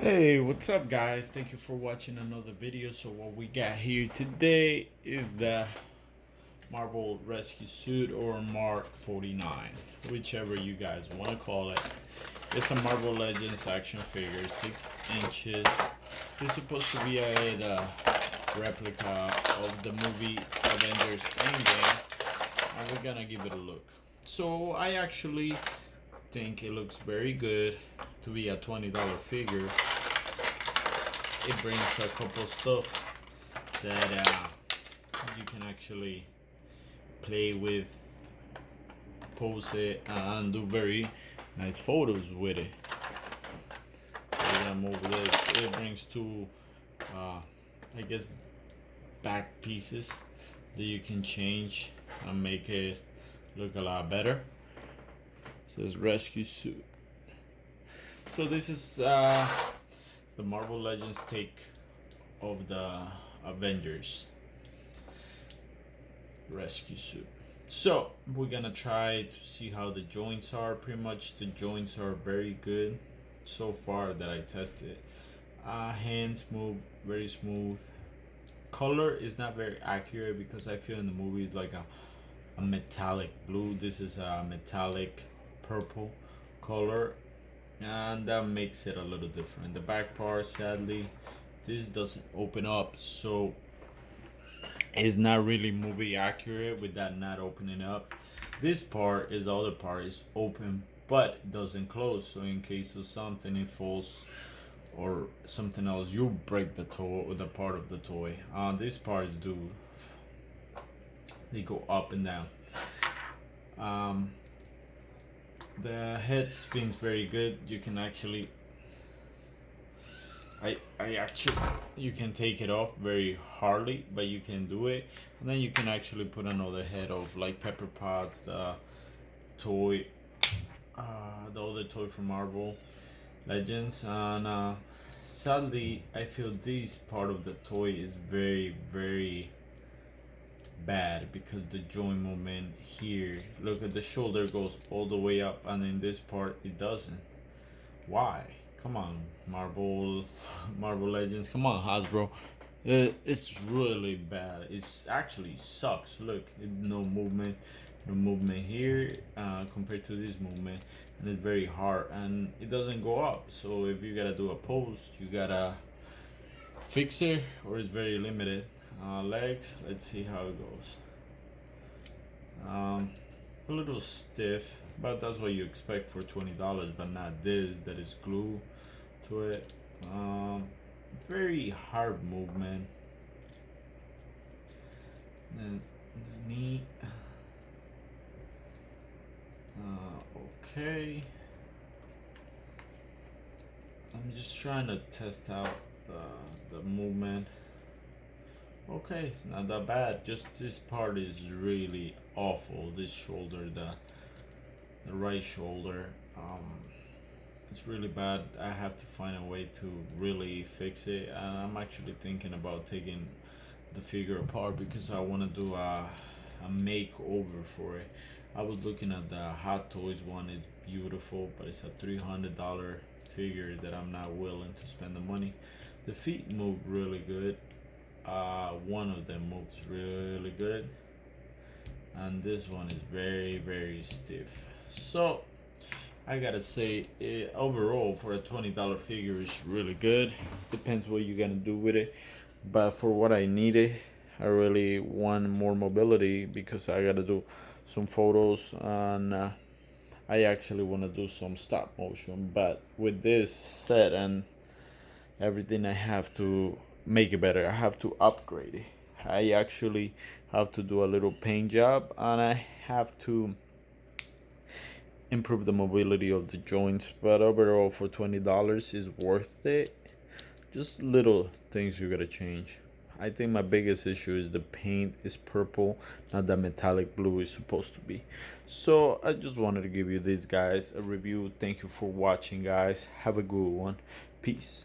Hey, what's up guys? Thank you for watching another video. So what we got here today is the Marvel Rescue Suit or Mark 49, whichever you guys want to call it. It's a Marvel Legends action figure, 6 inches. It's supposed to be the replica of the movie Avengers Endgame, and we're gonna give it a look. So I actually think it looks very good to be a $20 figure. It brings a couple stuff that you can actually play with, pose it, and do very nice photos with it. So we're gonna move this. It brings two, I guess, back pieces that you can change and make it look a lot better. It says rescue suit. So this is the Marvel Legends take of the Avengers rescue suit. So we're gonna try to see how the joints are. Pretty much the joints are very good so far that I tested. Hands move very smooth. Color is not very accurate because I feel in the movie it's like a metallic blue. This is a metallic purple color, and that makes it a little different. The back part, sadly, this doesn't open up, so it's not really movie accurate with that not opening up. This part is the other part is open but it doesn't close, so in case of something it falls or something else, you break the toy or the part of the toy. These parts do, they go up and down. um, the head spins very good. You can actually I actually, you can take it off very hardly, but you can do it, and then you can actually put another head of like Pepper Potts, the toy, the other toy from Marvel Legends, and sadly I feel this part of the toy is very bad because the joint movement here. Look at the shoulder goes all the way up, and in this part it doesn't. Why? Come on, Marvel Legends. Come on, Hasbro. It's really bad. It's actually sucks. Look, no movement, no movement here compared to this movement, and it's very hard, and it doesn't go up. So if you gotta do a pose, you gotta fix it, or it's very limited. Legs. Let's see how it goes. A little stiff, but that's what you expect for $20, but not this that is glue to it. Very hard movement. And the knee. Okay. I'm just trying to test out the movement. Okay, it's not that bad. Just this part is really awful. This shoulder, the right shoulder. It's really bad. I have to find a way to really fix it, and I'm actually thinking about taking the figure apart because I want to do a makeover for it. I was looking at the Hot Toys one. It's beautiful, but it's a $300 figure that I'm not willing to spend the money. The feet move really good. One of them moves really good, and this one is very stiff. So I gotta say, overall for a $20 figure is really good. Depends what you're gonna do with it, but for what I needed, I really want more mobility because I gotta do some photos, and I actually want to do some stop motion. But with this set and everything, I have to make it better. I have to upgrade it. I actually have to do a little paint job, and I have to improve the mobility of the joints. But overall, for $20 is worth it. Just little things you gotta change. I think my biggest issue is the paint is purple, not that metallic blue is supposed to be. So I just wanted to give you this, guys, a review. Thank you for watching, guys. Have a good one. Peace.